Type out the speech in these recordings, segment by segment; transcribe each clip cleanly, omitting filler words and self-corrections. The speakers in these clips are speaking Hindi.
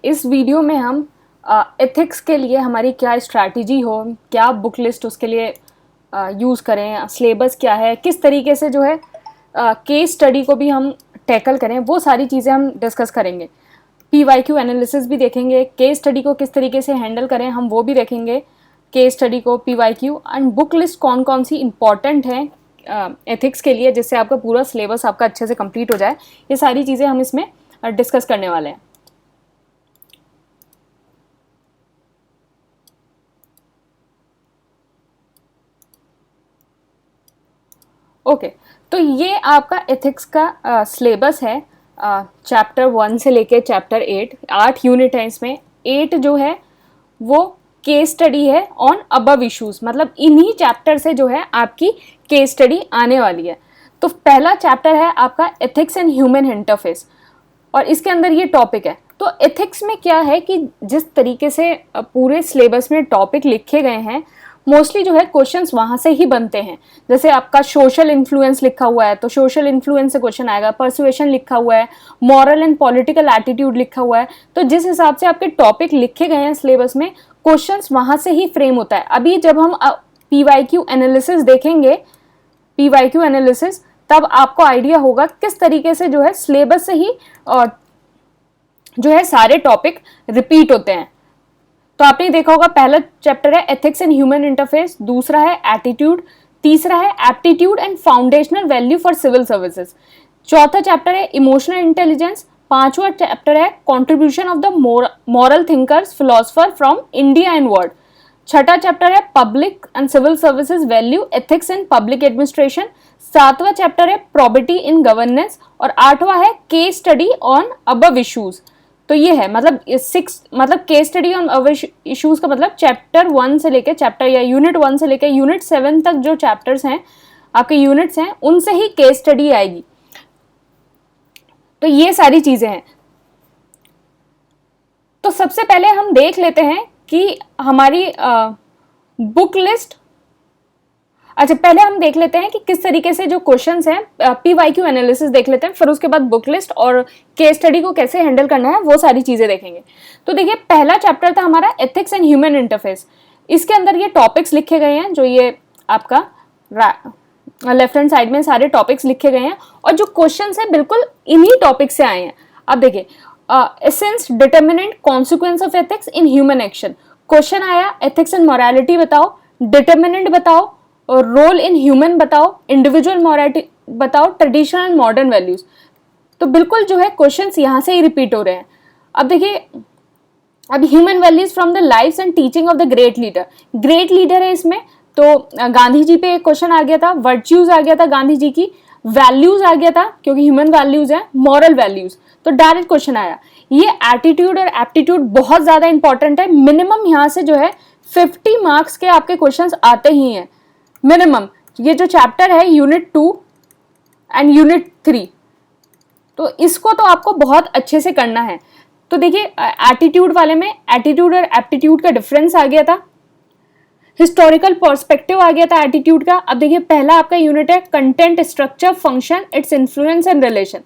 इस वीडियो में हम एथिक्स के लिए हमारी क्या स्ट्रैटेजी हो, क्या बुक लिस्ट उसके लिए यूज़ करें, सिलेबस क्या है, किस तरीके से जो है केस स्टडी को भी हम टैकल करें, वो सारी चीज़ें हम डिस्कस करेंगे। PYQ एनालिसिस भी देखेंगे, केस स्टडी को किस तरीके से हैंडल करें हम वो भी देखेंगे, केस स्टडी को, PYQ एंड बुक लिस्ट कौन कौन सी इंपॉर्टेंट है एथिक्स के लिए, जिससे आपका पूरा सिलेबस आपका अच्छे से कंप्लीट हो जाए। ये सारी चीज़ें हम इसमें डिस्कस करने वाले हैं। ओके तो ये आपका एथिक्स का सिलेबस है, चैप्टर 1 से लेके चैप्टर 8, 8 यूनिट है इसमें। 8 जो है वो केस स्टडी है ऑन अबव इश्यूज, मतलब इन्हीं चैप्टर से जो है आपकी केस स्टडी आने वाली है। तो पहला चैप्टर है आपका एथिक्स एंड ह्यूमन इंटरफेस, और इसके अंदर ये टॉपिक है। तो एथिक्स में क्या है कि जिस तरीके से पूरे सिलेबस में टॉपिक लिखे गए हैं, मोस्टली जो है क्वेश्चंस वहां से ही बनते हैं। जैसे आपका सोशल इन्फ्लुएंस लिखा हुआ है तो सोशल इन्फ्लुएंस से क्वेश्चन आएगा, परसुएशन लिखा हुआ है, मॉरल एंड पॉलिटिकल एटीट्यूड लिखा हुआ है। तो जिस हिसाब से आपके टॉपिक लिखे गए हैं सिलेबस में, क्वेश्चंस वहां से ही फ्रेम होता है। अभी जब हम PYQ एनालिसिस देखेंगे, PYQ एनालिसिस, तब आपको आइडिया होगा किस तरीके से जो है सिलेबस से ही जो है सारे टॉपिक रिपीट होते हैं। तो आपने देखा होगा पहला चैप्टर है एथिक्स एंड ह्यूमन इंटरफेस, दूसरा है एटीट्यूड, तीसरा है aptitude and foundational value for civil services, चौथा चैप्टर है इमोशनल इंटेलिजेंस, पांचवा चैप्टर है contribution of the moral thinkers philosopher from India and world, छठा चैप्टर है public and civil services value ethics in public administration, सातवां चैप्टर है प्रॉपर्टी इन गवर्नेंस, और आठवां है case study on above issues. तो ये है मतलब 6, मतलब case study on above issues का मतलब चैप्टर 1 से लेके चैप्टर या यूनिट 1 से लेके यूनिट 7 तक जो चैप्टर्स हैं आपके यूनिट्स हैं, उनसे ही केस स्टडी आएगी। तो ये सारी चीजें हैं। तो सबसे पहले हम देख लेते हैं कि हमारी बुक लिस्ट, अच्छा पहले हम देख लेते हैं कि किस तरीके से जो क्वेश्चंस हैं, PYQ एनालिसिस देख लेते हैं, फिर उसके बाद बुक लिस्ट और केस स्टडी को कैसे हैंडल करना है वो सारी चीजें देखेंगे। तो देखिए पहला चैप्टर था हमारा एथिक्स एंड ह्यूमन इंटरफेस। इसके अंदर ये टॉपिक्स लिखे गए हैं, जो ये आपका लेफ्ट हैंड साइड में सारे टॉपिक्स लिखे गए हैं, और जो क्वेश्चंस है बिल्कुल इन्हीं टॉपिक से आए हैं। अब देखिए essence, determinant, consequence of ethics in human action. Question आया एथिक्स एंड मोरालिटी बताओ, डिटर्मिनेंट बताओ, रोल इन ह्यूमन बताओ, इंडिविजुअल मोरालिटी बताओ, ट्रेडिशनल एंड मॉडर्न वैल्यूज। तो बिल्कुल जो है क्वेश्चंस यहाँ से ही रिपीट हो रहे हैं। अब देखिए अब human values from the lifes and teaching of the great leader, great leader है इसमें, तो गांधी जी पे एक क्वेश्चन आ गया था, वर्च्यूज आ गया था गांधी जी की, वैल्यूज आ गया था क्योंकि ह्यूमन वैल्यूज है, मॉरल वैल्यूज, तो डायरेक्ट क्वेश्चन आया। ये एटीट्यूड और एप्टीट्यूड बहुत ज्यादा इंपॉर्टेंट है, मिनिमम यहाँ से जो है 50 मार्क्स के आपके क्वेश्चंस आते ही हैं मिनिमम। ये जो चैप्टर है यूनिट 2 एंड यूनिट 3, तो इसको तो आपको बहुत अच्छे से करना है। तो देखिए एटीट्यूड वाले में एटीट्यूड और एप्टीट्यूड का डिफरेंस आ गया था, हिस्टोरिकल पर्सपेक्टिव आ गया था एटीट्यूड का। अब देखिए पहला आपका यूनिट है content, structure, function, its influence and relation,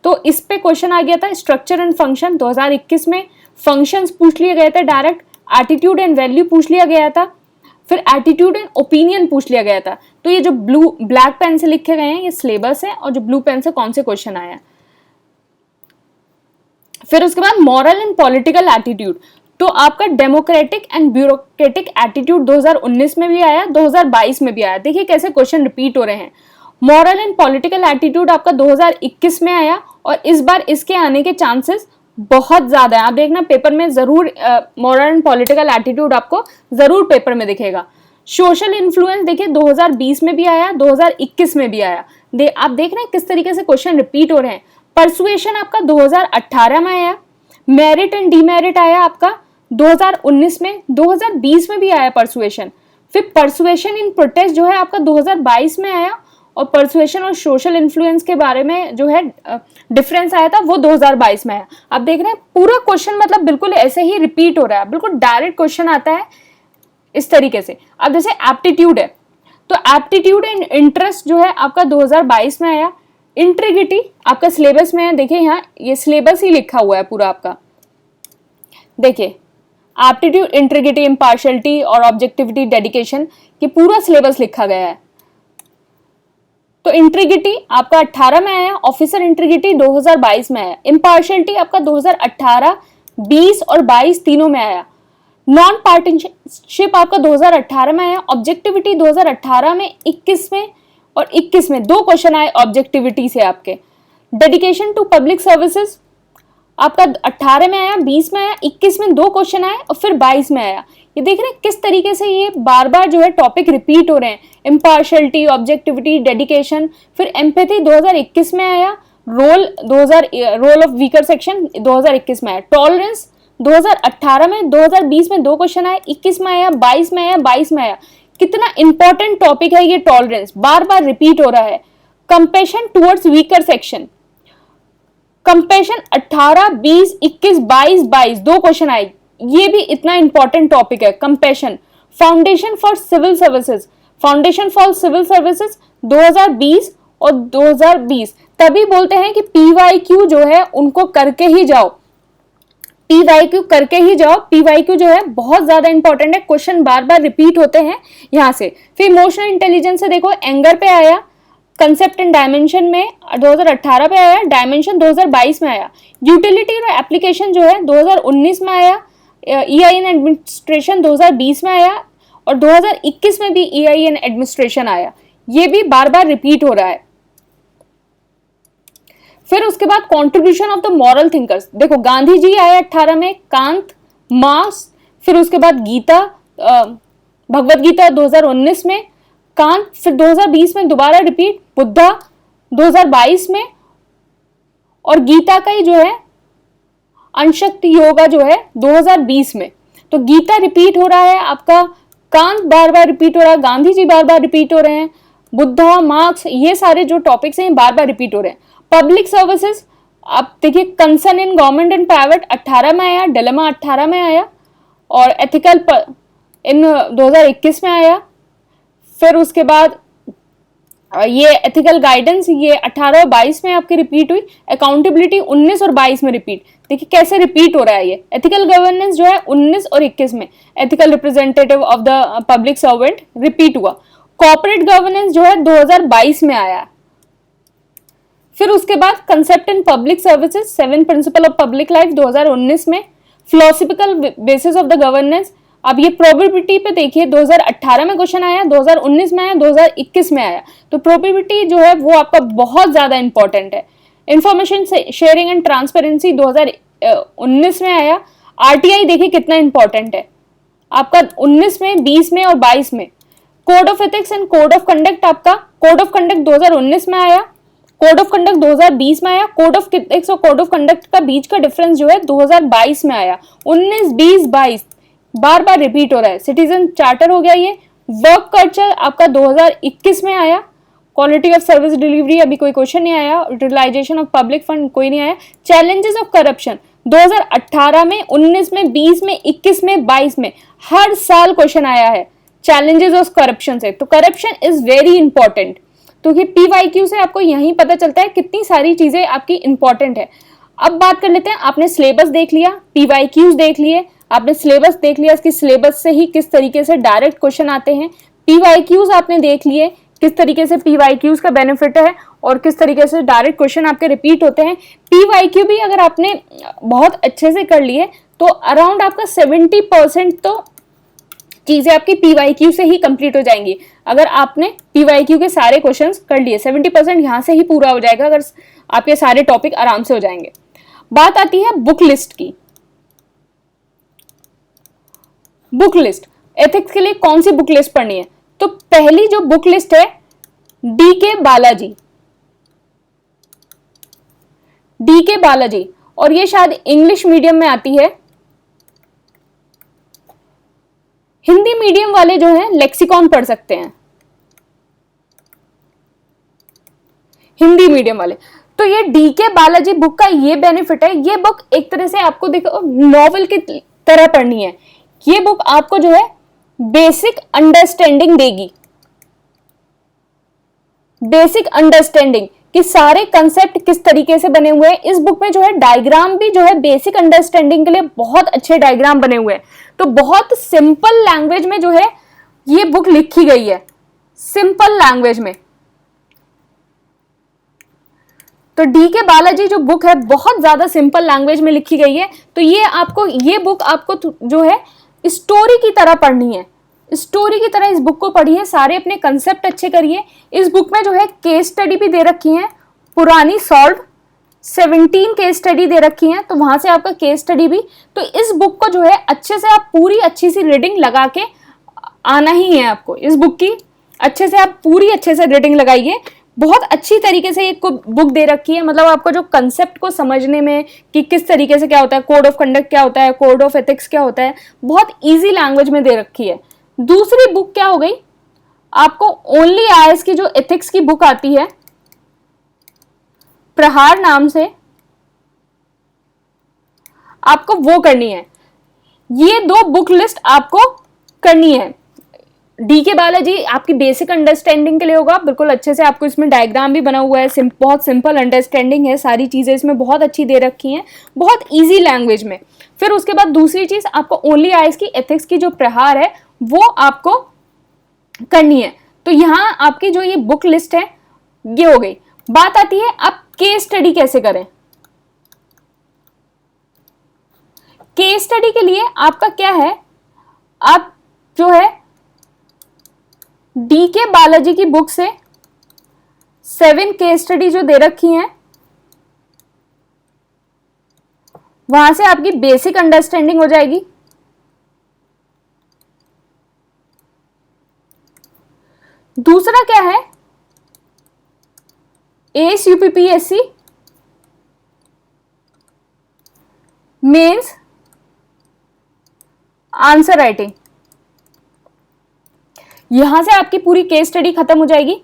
तो इस पे क्वेश्चन आ गया था स्ट्रक्चर एंड फंक्शन 2021 में। फंक्शंस पूछ लिए गए थे डायरेक्ट, एटीट्यूड एंड वैल्यू पूछ लिया गया था, फिर एटीट्यूड एंड ओपिनियन पूछ लिया गया था। तो ये जो ब्लैक पेन से लिखे गए हैं ये सिलेबस है, और जो ब्लू पेन से कौन से क्वेश्चन आए हैं। फिर उसके बाद मॉरल एंड पॉलिटिकल एटीट्यूड, तो आपका डेमोक्रेटिक एंड ब्यूरोक्रेटिक एटीट्यूड 2019 में भी आया, 2022 में भी आया। देखिए कैसे क्वेश्चन रिपीट हो रहे हैं। मॉरल एंड पॉलिटिकल एटीट्यूड आपका 2021 में आया, और इस बार इसके आने के चांसेस बहुत ज्यादा है। आप देखना पेपर में जरूर मॉरल एंड पॉलिटिकल एटीट्यूड आपको जरूर पेपर में दिखेगा। सोशल इन्फ्लुएंस देखिए 2020 में भी आया, 2021 में भी आया। आप देख रहे हैं किस तरीके से क्वेश्चन रिपीट हो रहे हैं। परसुएशन आपका 2018 में आया, मेरिट एंड डीमेरिट आया आपका 2019 में, 2020 में भी आया परसुएशन। फिर परसुएशन इन प्रोटेस्ट जो है आपका 2022 में आया, और परसुएशन और सोशल इन्फ्लुएंस के बारे में जो है डिफरेंस आया था वो 2022 में आया। आप देख रहे हैं पूरा क्वेश्चन मतलब बिल्कुल ऐसे ही रिपीट हो रहा है, बिल्कुल डायरेक्ट क्वेश्चन आता है इस तरीके से। अब जैसे एप्टीट्यूड है, तो एप्टीट्यूड एंड इंटरेस्ट जो है आपका 2022 में आया। इंट्रीग्रिटी आपका सिलेबस में है, देखिए यहाँ ये सिलेबस ही लिखा हुआ है पूरा आपका। देखिए एप्टीट्यूड, इंटीग्रिटी, इम्पार्शियलिटी और ऑब्जेक्टिविटी, डेडिकेशन, ये पूरा सिलेबस लिखा गया है। तो इंटीग्रिटी आपका 18 में आया, ऑफिसर इंटीग्रिटी 2022 में आया, इम्पार्शियलिटी आपका 2018, 20 और 22 तीनों में आया, नॉन पार्टनरशिप आपका 2018 में आया, ऑब्जेक्टिविटी 2018 में, 21 में और 21 में 2 क्वेश्चन आए ऑब्जेक्टिविटी से आपके। डेडिकेशन टू पब्लिक सर्विसेज आपका 18 में आया, 20 में आया, 21 में 2 क्वेश्चन आए और फिर 22 में आया। ये देख रहे हैं किस तरीके से ये बार बार जो है टॉपिक रिपीट हो रहे हैं। इम्पार्शियलिटी, ऑब्जेक्टिविटी, डेडिकेशन, फिर एम्पैथी 2021 में आया, रोल ऑफ वीकर सेक्शन 2021 में आया, टॉलरेंस 2018 में, 2020 में 2 क्वेश्चन आए, 21 में आया, 22 में आया, 22 में आया। कितना इंपॉर्टेंट टॉपिक है ये टॉलरेंस, बार बार रिपीट हो रहा है। Compassion towards weaker section, compassion 18, 20, 21, 22 2 question आए, ये भी इतना इंपॉर्टेंट टॉपिक है compassion. Foundation for civil services, foundation for civil services 2020 और 2020, तभी बोलते हैं कि पीवाईक्यू जो है उनको करके ही जाओ, पीवाईक्यू करके ही जाओ। पीवाईक्यू जो है बहुत ज्यादा इंपॉर्टेंट है, क्वेश्चन बार बार रिपीट होते हैं यहां से। फिर इमोशनल इंटेलिजेंस से देखो, एंगर पे आया, कंसेप्ट एंड डायमेंशन में 2018 पे आया, डायमेंशन 2022 में आया, यूटिलिटी और एप्लीकेशन जो है 2019 में आया, ईआई एंड एडमिनिस्ट्रेशन 2020 में आया और 2021 में भी ईआई एंड एडमिनिस्ट्रेशन आया। ये भी बार बार रिपीट हो रहा है। फिर उसके बाद contribution of the moral thinkers, देखो गांधी जी आया 18 में, कांत, मार्क्स, फिर उसके बाद गीता, भगवत गीता 2019 में, कांत, फिर 2020 में दोबारा रिपीट, बुद्धा 2022 में, और गीता का ही जो है अणशक्ति योगा जो है 2020 में। तो गीता रिपीट हो रहा है आपका, कांत बार बार रिपीट हो रहा है, गांधी जी बार बार रिपीट हो रहे हैं, बुद्धा, मार्क्स, ये सारे जो टॉपिक्स हैं बार बार रिपीट हो रहे हैं। पब्लिक सर्विसेज आप देखिए, concern in government and private 18 में आया, डिलेमा 18 में आया और एथिकल इन 2021 में आया। फिर उसके बाद ये एथिकल गाइडेंस ये 18 और 22 में आपकी रिपीट हुई, अकाउंटेबिलिटी 19 और 22 में रिपीट। देखिए कैसे रिपीट हो रहा है ये। एथिकल गवर्नेंस जो है 19 और 21 में, ethical representative of the public servant repeat हुआ। कॉर्पोरेट गवर्नेंस जो है 2022 में आया। फिर उसके बाद concept in public services, 7 principle of public life 2019 में, philosophical basis of the governance. अब ये प्रोबेबिलिटी पे देखिए 2018 में क्वेश्चन आया, 2019 में आया, 2021 में आया। तो प्रोबेबिलिटी जो है वो आपका बहुत ज्यादा इंपॉर्टेंट है। इंफॉर्मेशन शेयरिंग एंड ट्रांसपेरेंसी 2019 में आया। आरटीआई देखिए कितना इंपॉर्टेंट है आपका 19 में, 20 में और 22 में। Code of ethics and code of conduct, आपका कोड ऑफ कंडक्ट 2019 में आया, कोड ऑफ कंडक्ट 2020 में आया। कोड ऑफ एथिक्स और कोड ऑफ कंडक्ट का बीच का डिफरेंस जो है 2022 में आया। 19, 20, 22 बार बार रिपीट हो रहा है। सिटीजन चार्टर हो गया ये। वर्क कल्चर आपका 2021 में आया। क्वालिटी ऑफ सर्विस डिलीवरी अभी कोई क्वेश्चन नहीं आया। यूटिलाइजेशन ऑफ पब्लिक फंड कोई नहीं आया। चैलेंजेस ऑफ करप्शन 2018 में, 19 में, 20 में, 21 में, 22 में हर साल क्वेश्चन आया है चैलेंजेस ऑफ करप्शन से। तो करप्शन इज वेरी इंपॉर्टेंट। तो ये पीवाईक्यू से आपको यही पता चलता है कितनी सारी चीजें आपकी इंपॉर्टेंट है। अब बात कर लेते हैं, आपने सिलेबस देख लिया, पीवाईक्यूज देख लिए, आपने सिलेबस देख लिया, इसकी सिलेबस से ही किस तरीके से डायरेक्ट क्वेश्चन आते हैं। पीवाईक्यूज आपने देख लिए, किस तरीके से पीवाईक्यूज का बेनिफिट है और किस तरीके से डायरेक्ट क्वेश्चन आपके रिपीट होते हैं। पीवाईक्यू भी अगर आपने बहुत अच्छे से कर लिए तो अराउंड आपका 70% तो चीजें आपकी पीवाईक्यू से ही कंप्लीट हो जाएंगी। अगर आपने पीवाईक्यू के सारे क्वेश्चंस कर लिए 70% यहां से ही पूरा हो जाएगा, अगर आपके सारे टॉपिक आराम से हो जाएंगे। बात आती है बुक लिस्ट की। बुक लिस्ट, एथिक्स के लिए कौन सी बुक लिस्ट पढ़नी है? तो पहली जो बुक लिस्ट है डीके बालाजी, डीके बालाजी, और ये शायद इंग्लिश मीडियम में आती है। हिंदी मीडियम वाले जो हैं लेक्सिकॉन पढ़ सकते हैं, हिंदी मीडियम वाले। तो ये डीके बालाजी बुक का ये बेनिफिट है, ये बुक एक तरह से आपको देखो नॉवेल की तरह पढ़नी है। ये बुक आपको जो है बेसिक अंडरस्टैंडिंग देगी, बेसिक अंडरस्टैंडिंग कि सारे कंसेप्ट किस तरीके से बने हुए हैं। इस बुक में जो है डायग्राम भी जो है बेसिक अंडरस्टैंडिंग के लिए बहुत अच्छे डायग्राम बने हुए हैं। तो बहुत सिंपल लैंग्वेज में जो है ये बुक लिखी गई है, सिंपल लैंग्वेज में। तो डी के बालाजी जो बुक है बहुत ज्यादा सिंपल लैंग्वेज में लिखी गई है। तो ये बुक आपको जो है स्टोरी की तरह पढ़नी है, स्टोरी की तरह इस बुक को पढ़िए, सारे अपने कंसेप्ट अच्छे करिए। इस बुक में जो है केस स्टडी भी दे रखी है, पुरानी सॉल्व 17 केस स्टडी दे रखी है, तो वहां से आपका केस स्टडी भी। तो इस बुक को जो है अच्छे से आप पूरी अच्छी सी रीडिंग लगा के आना ही है आपको। इस बुक की अच्छे से आप पूरी अच्छे से रीडिंग लगाइए। बहुत अच्छी तरीके से एक बुक दे रखी है, मतलब आपको जो कंसेप्ट को समझने में कि किस तरीके से क्या होता है, कोड ऑफ कंडक्ट क्या होता है, कोड ऑफ एथिक्स क्या होता है, बहुत इजी लैंग्वेज में दे रखी है। दूसरी बुक क्या हो गई, आपको ओनली आईएएस की जो एथिक्स की बुक आती है प्रहार नाम से, आपको वो करनी है। ये दो बुक लिस्ट आपको करनी है। डी के बालाजी आपकी बेसिक अंडरस्टैंडिंग के लिए होगा, बिल्कुल अच्छे से आपको इसमें डायग्राम भी बना हुआ है, बहुत सिंपल अंडरस्टैंडिंग है, सारी चीजें इसमें बहुत अच्छी दे रखी हैं, बहुत इजी लैंग्वेज में। फिर उसके बाद दूसरी चीज आपको ओनली आईएएस की एथिक्स की जो प्रहार है वो आपको करनी है। तो यहां आपकी जो ये बुक लिस्ट है ये हो गई। बात आती है आप केस स्टडी कैसे करें। केस स्टडी के लिए आपका क्या है, आप जो है डी के बालाजी की बुक से 7 केस स्टडी जो दे रखी हैं वहां से आपकी बेसिक अंडरस्टैंडिंग हो जाएगी। दूसरा क्या है, AS UPPSC mains answer writing, यहां से आपकी पूरी केस स्टडी खत्म हो जाएगी।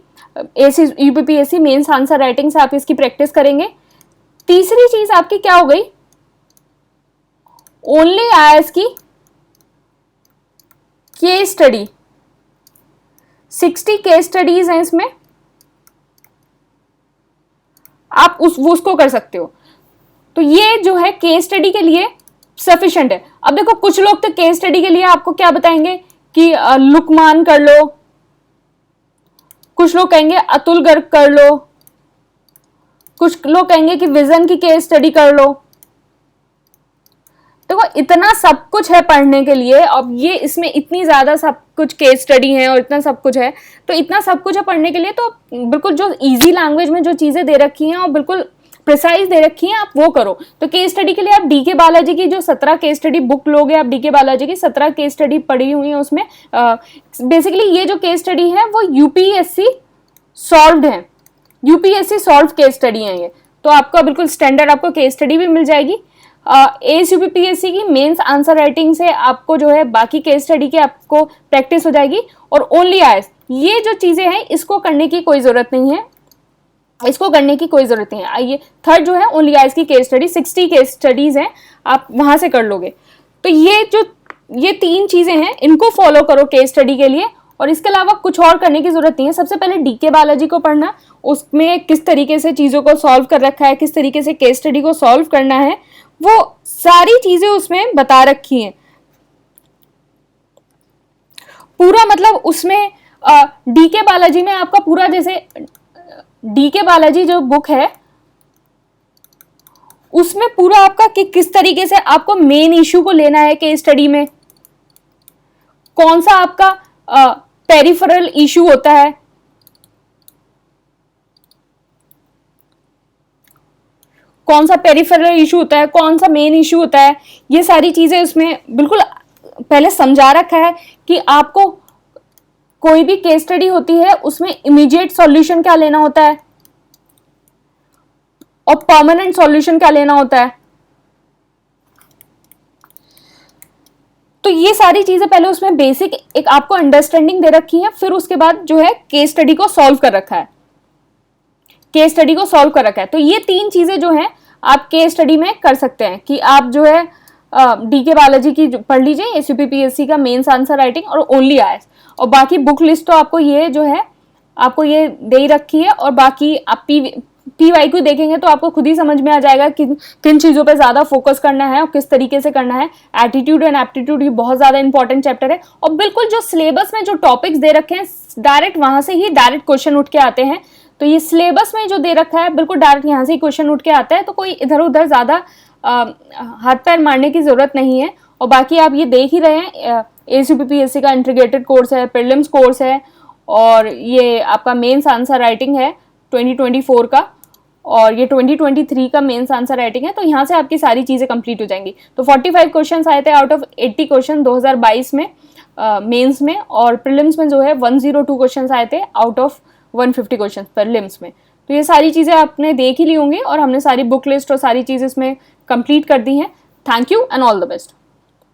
AS UPPSC mains answer writing से आप इसकी प्रैक्टिस करेंगे। तीसरी चीज आपकी क्या हो गई, ओनली आईएएस की केस स्टडी, 60 केस स्टडीज हैं इसमें, आप उसको कर सकते हो। तो ये जो है केस स्टडी के लिए सफिशिएंट है। अब देखो कुछ लोग तो केस स्टडी के लिए आपको क्या बताएंगे कि लुकमान कर लो, कुछ लोग कहेंगे अतुल गर्ग कर लो, कुछ लोग कहेंगे कि विजन की केस स्टडी कर लो। देखो इतना सब कुछ है पढ़ने के लिए, अब ये इसमें इतनी ज्यादा सब कुछ केस स्टडी है और इतना सब कुछ है, तो इतना सब कुछ है पढ़ने के लिए, तो बिल्कुल जो इजी लैंग्वेज में जो चीजें दे रखी हैं और बिल्कुल प्रिसाइज दे रखी हैं आप वो करो। तो केस स्टडी के लिए आप डी के बालाजी की जो 17 केस स्टडी बुक लोगे, आप डी के बालाजी की 17 केस स्टडी पढ़ी हुई है उसमें। बेसिकली ये जो केस स्टडी है वो यूपीएससी सॉल्व्ड है, यूपीएससी सॉल्व केस स्टडी है ये। तो आपका बिल्कुल स्टैंडर्ड आपको केस स्टडी भी मिल जाएगी। एएस यूपीपीएससी की मेंस आंसर राइटिंग से आपको जो है बाकी केस स्टडी की आपको प्रैक्टिस हो जाएगी। और ओनली आईएएस ये जो चीजें हैं इसको करने की कोई जरूरत नहीं है, इसको करने की कोई जरूरत नहीं है। आइए थर्ड जो है ओनली आईएएस की केस स्टडी, 60 केस स्टडीज हैं, आप वहां से कर लोगे। तो ये 3 चीजें हैं, इनको फॉलो करो केस स्टडी के लिए, और इसके अलावा कुछ और करने की जरूरत नहीं है। सबसे पहले डी के बालाजी को पढ़ना, उसमें किस तरीके से चीजों को सॉल्व कर रखा है, किस तरीके से केस स्टडी को सॉल्व करना है, वो सारी चीजें उसमें बता रखी हैं पूरा। मतलब उसमें डी के बालाजी में आपका पूरा, जैसे डी के बालाजी जो बुक है उसमें पूरा आपका कि किस तरीके से आपको मेन इश्यू को लेना है केस स्टडी में, कौन सा आपका पेरिफेरल इश्यू होता है, कौन सा पेरिफेरल इशू होता है, कौन सा मेन इशू होता है, ये सारी चीजें उसमें बिल्कुल पहले समझा रखा है कि आपको कोई भी केस स्टडी होती है उसमें इमीडिएट सॉल्यूशन क्या लेना होता है और परमानेंट सॉल्यूशन क्या लेना होता है। तो ये सारी चीजें पहले उसमें बेसिक एक आपको अंडरस्टैंडिंग दे रखी है, फिर उसके बाद जो है केस स्टडी को सॉल्व कर रखा है, केस स्टडी को सॉल्व कर रखा है। तो ये 3 चीजें जो हैं आप केस स्टडी में कर सकते हैं कि आप जो है डी के बालाजी की पढ़ लीजिए, एसयूपीपीएससी का मेंस आंसर राइटिंग और ओनली आईएएस, और बाकी बुक लिस्ट तो आपको ये जो है आपको ये दे ही रखी है। और बाकी आप PYQ देखेंगे तो आपको खुद ही समझ में आ जाएगा कि किन चीज़ों पे ज़्यादा फोकस करना है और किस तरीके से करना है। एटीट्यूड एंड एप्टीट्यूड ये बहुत ज़्यादा इंपॉर्टेंट चैप्टर है, और बिल्कुल जो सिलेबस में जो टॉपिक्स दे रखे हैं डायरेक्ट वहाँ से ही डायरेक्ट क्वेश्चन उठ के आते हैं। तो ये सिलेबस में जो दे रखा है बिल्कुल डायरेक्ट यहाँ से ही क्वेश्चन उठ के आता है, तो कोई इधर उधर ज़्यादा हाथ पैर मारने की ज़रूरत नहीं है। और बाकी आप ये देख ही रहे हैं, ACPPSC का इंटीग्रेटेड कोर्स है, प्रीलिम्स कोर्स है, और ये आपका मेंस आंसर राइटिंग है 2024 का, और ये 2023 का मेंस आंसर राइटिंग है। तो यहाँ से आपकी सारी चीज़ें कंप्लीट हो जाएंगी। तो 45 क्वेश्चन आए थे आउट ऑफ 80 क्वेश्चन 2022 में मेंस में, और प्रीलिम्स में जो है 102 क्वेश्चन आए थे आउट ऑफ 150 क्वेश्चन प्रीलिम्स में। तो ये सारी चीज़ें आपने देख ही ली होंगी, और हमने सारी बुक लिस्ट और सारी चीज़ इसमें कंप्लीट कर दी हैं। Thank you and all the best.